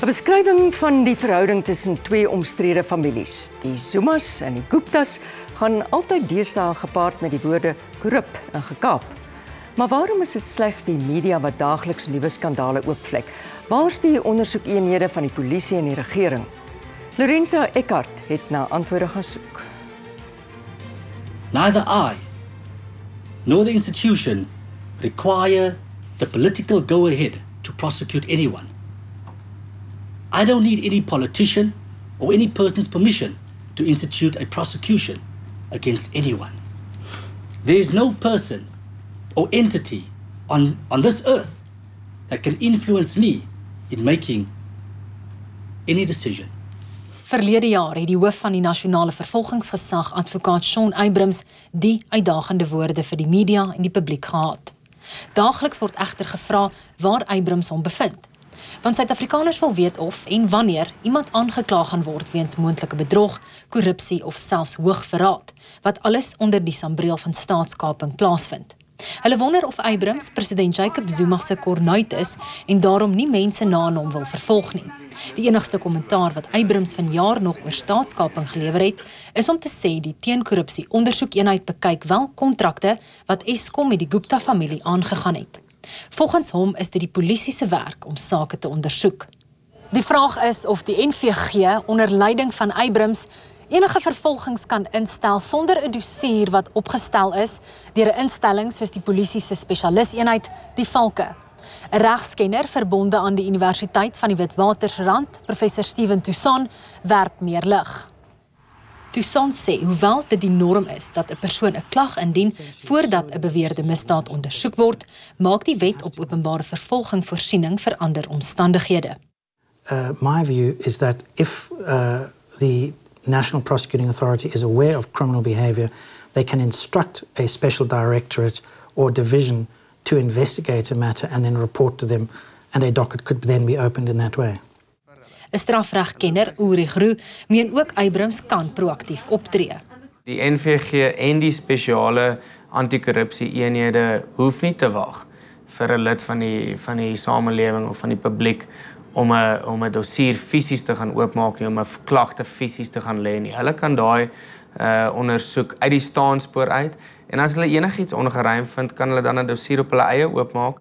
'n beskrywing van die verhouding tussen twee omstrede families. Die Zumas en die Guptas gaan altyd deesdae gepaard met die woorde korrup en gekaap. Maar waarom is dit slegs die media wat daagliks nuwe skandale oopvlek? Waar's die ondersoekeenhede van die polisie en die regering? Lourensa Eckard het na antwoorde gaan soek. Neither I nor the institution require the political go-ahead to prosecute anyone. I don't need any politician or any person's permission to institute a prosecution against anyone. There is no person or entity on this earth that can influence me in making any decision. Verlede jaar het die hoof van die Nasionale Vervolgingsgesag, advokaat Shaun, die uitdagende woorde vir die media en die publiek gehad. Daagliks word egter gevra waar Abrams hom bevind. Want Suid-Afrikaners wil weet of en wanneer iemand aangekla gaan word weens moontlike bedrog, korrupsie of selfs hoogverraad, wat alles onder die sambreel van staatskaping plaasvind. Hulle wonder of Abrams president Jacob Zuma se kornuit is en daarom nie mense na hom wil vervolg nie. Die enigste kommentaar wat Abrams vanjaar nog oor staatskaping gelewer het, is om te sê die teenkorrupsie ondersoekeenheid bekyk wel kontrakte wat Eskom met die Gupta-familie aangegaan het. Volgens hom is dit die polisie se werk om sake te ondersoek. Die vraag is of die NVG onder leiding van Abrams enige vervolgings kan instel sonder 'n dossier wat opgestel is deur 'n instelling soos die polisie se spesialiseenheid, die Valke. 'n Regskenner verbonde aan die Universiteit van die Witwatersrand, professor Steven Toussaint, werp meer lig. Toussaint sê, hoewel dit die norm is dat 'n persoon 'n klag indien voordat 'n beweerde misdaad ondersoek word, maak die wet op openbare vervolging voorsiening vir ander omstandighede. My view is that if the National Prosecuting Authority is aware of criminal behaviour, they can instruct a special directorate or division to investigate a matter and then report to them, and a docket could then be opened in that way. 'n Strafregkenner, Ulrich Roux, meen ook Abrams kan proaktief optree. Die NVG en die spesiale anti-korrupsie-eenhede hoef nie te wag vir 'n lid van die samelewing of van die publiek om 'n dossier fisies te gaan oopmaak nie, om 'n klagte fisies te gaan lê nie. Hulle kan daai ondersoek uit die staanspoor uit, en as hulle enigiets ongeruim vind, kan hulle dan 'n dossier op hulle eie oopmaak.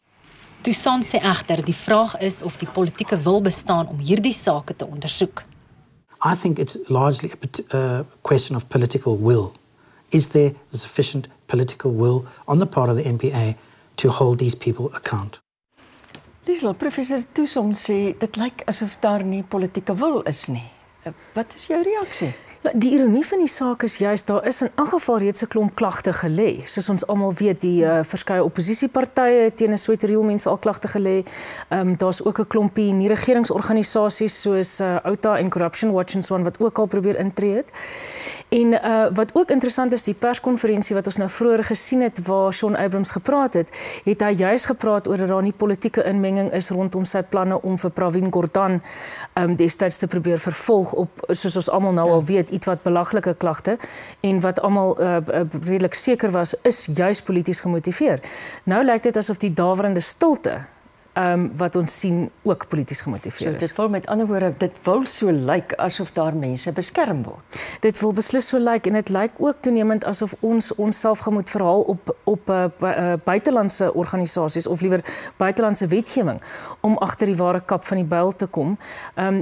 Toussaint sê egter die vraag is of die politieke wil bestaan om hierdie sake te ondersoek. I think it's largely a question of political will. Is there sufficient political will on the part of the NPA to hold these people account? Liesel, professor Toussaint sê dit lyk asof daar nie politieke wil is nie. Wat is jou reaksie? Die ironie van die saak is juist, daar is in elk geval reeds 'n klomp klagte gelê. Soos ons almal weet, die verskeie oppositiepartye teen 'n sweteriel mense al klagte gelê. Daar's ook 'n klompie nie-regeringsorganisasies soos OUTA en Corruption Watch en so aan wat ook al probeer intree het. En wat ook interessant is, die perskonferensie wat ons nou vroeër gesien het waar Shaun Abrams gepraat het hy juis gepraat oor dat daar nie politieke inmenging is rondom sy planne om vir Pravin Gordhan destyds te probeer vervolg op, soos ons almal nou al weet, iets wat belaglike klagte en wat almal redelik seker was, is juis polities gemotiveer. Nou lyk dit asof die daverende stilte wat ons sien ook polities gemotiveer is. Dit wil met ander woorde, dit wil so lyk asof daar mense beskerm word. Dit wil beslis so lyk en dit lyk ook toenemend asof ons onsself gaan moet verhaal op buitelandse organisasies of liewer buitelandse wetgewing om agter die ware kap van die byl te kom.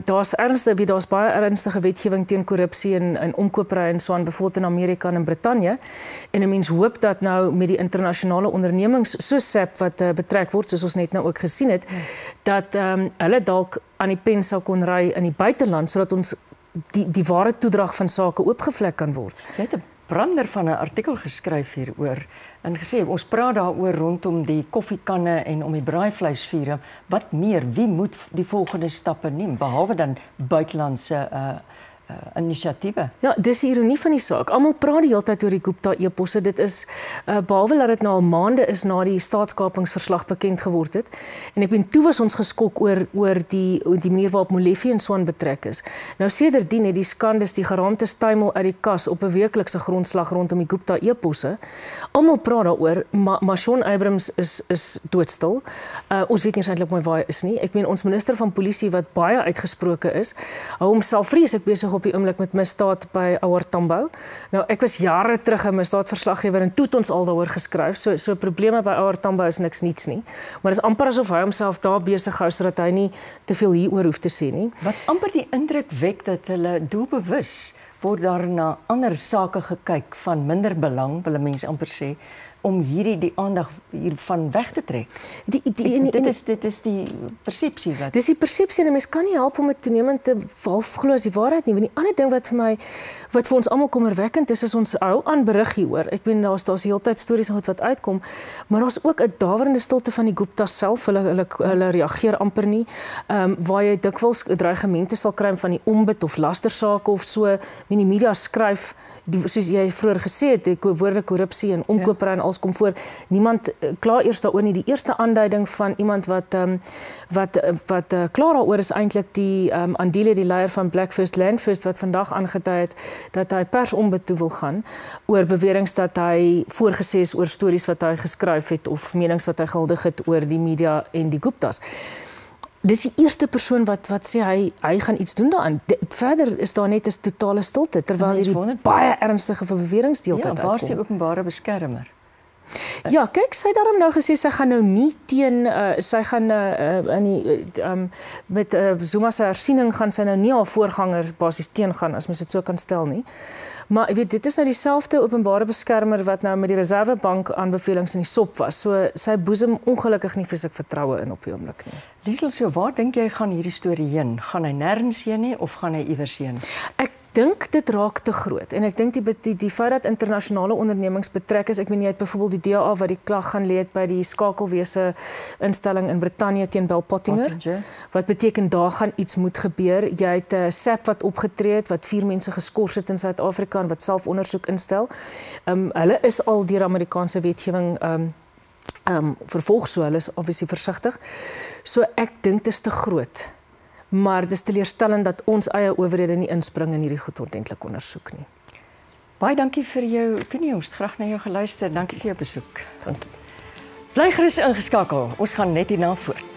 Daar's baie ernstige wetgewing teen korrupsie en omkopery en so aan, byvoorbeeld in Amerika en in Brittanje. En 'n mens hoop dat nou met die internasionale ondernemings so SEP wat betrek word, soos ons net nou ook gesien het, dat hulle dalk aan die pen sou kon ry in die buiteland, sodat ons die ware toedrag van sake oopgevlek kan word. Jy het 'n brander van 'n artikel geskryf hieroor en gesê, ons praat daaroor rondom die koffiekanne en om die braaivleisvure. Wat meer, wie moet die volgende stappe neem, behalwe dan buitelandse inisiatiewe. Ja, dis die ironie van die saak. Almal praat die hele tyd oor die Gupta eposse. Dit is behalwe dat dit nou al maande is na die staatskapingsverslag bekend geword het. En ek toe was ons geskok oor die manier waarop Molefe en Shaun betrek is. Nou sedertdien het die skandes die geraamte stuimel uit die kas op 'n weeklikse grondslag rondom die Gupta eposse. Almal praat daaroor, maar Shaun Abrams is doodstil. Ons weet nie eintlik mooi waar hy is nie. Ek meen ons minister van polisie wat baie uitgesproke is, hou homself vreeslik besig op die oomblik met misdaad by Waar Tambo. Nou ek was jare terug 'n misdaadverslaggewer en toe het ons al daaroor geskryf. So probleme by Waar Tambo is niks niets nie. Maar dit is amper asof hy homself daar besig hou sodat hy nie te veel hieroor hoef te sê nie. Wat amper die indruk wek dat hulle doelbewus word daar na ander sake gekyk van minder belang, wil mense amper sê, om die aandag hiervan weg te trek. Dit is die persepsie wat. Dis die persepsie en 'n mens kan nie help om dit toenemend te half glo as die waarheid nie. Want die ander ding wat vir ons almal kommerwekkend is ons hou aan berig hieroor. Ek meen daar's heeltyd stories wat uitkom, maar daar's ook 'n dawerende stilte van die Guptas self. Hulle reageer amper nie. Waar jy dikwels dreigemente sal kry van die ombud of lastersake of so, in die media skryf soos jy vroeër gesê het, die woorde korrupsie en omkopery en alles kom voor. Niemand kla eers daaroor nie. Die eerste aanduiding van iemand wat klaar daaroor is eintlik die Andile, die leier van Black First Land First, wat vandag aangedui het dat hy persombud toe wil gaan oor beweringe dat hy voorgesê is oor stories wat hy geskryf het of menings wat hy gehuldig het oor die media en die Guptas. Dis die eerste persoon wat sê hy gaan iets doen daaraan. Verder is daar net 'n totale stilte terwyl hierdie baie ernstige beweringe deeltyd uitkom. Ja, waar is die openbare beskermer? Ja, kyk, sy het daarom nou gesê sy gaan nou nie teen sy gaan met Zuma se hersiening gaan sy nou nie haar voorganger basies teengaan as mens dit so kan stel nie. Maar jy weet, dit is nou dieselfde openbare beskermer wat nou met die Reservebank aanbevelings in die sop was. So sy boesem ongelukkig nie vreeslik vertroue in op die oomblik nie. Liesel, so waar dink jy gaan hierdie storie heen? Gaan hy nêrens heen nie of gaan hy iewers heen? Ek dink dit raak te groot en ek dink die feit dat internasionale ondernemings betrek is, ek meen jy het byvoorbeeld die DA wat die klag gaan lê by die Skakelwese instelling in Brittanje teen Bell Pottinger, wat beteken daar gaan iets moet gebeur. Jy het 'n SAP wat opgetree het, wat 4 mense geskort het in Suid-Afrika en wat self ondersoek instel. Hulle is al deur Amerikaanse wetgewing vervolg, so hulle is obviously versigtig. So ek dink dit is te groot. Maar dit is teleurstellend dat ons eie owerhede nie inspring en hierdie goed ordentlik ondersoek nie. Baie dankie vir jou opinie. Ons het graag na jou geluister. Dankie vir jou besoek. Dankie. Bly gerus ingeskakel. Ons gaan net hierna voort.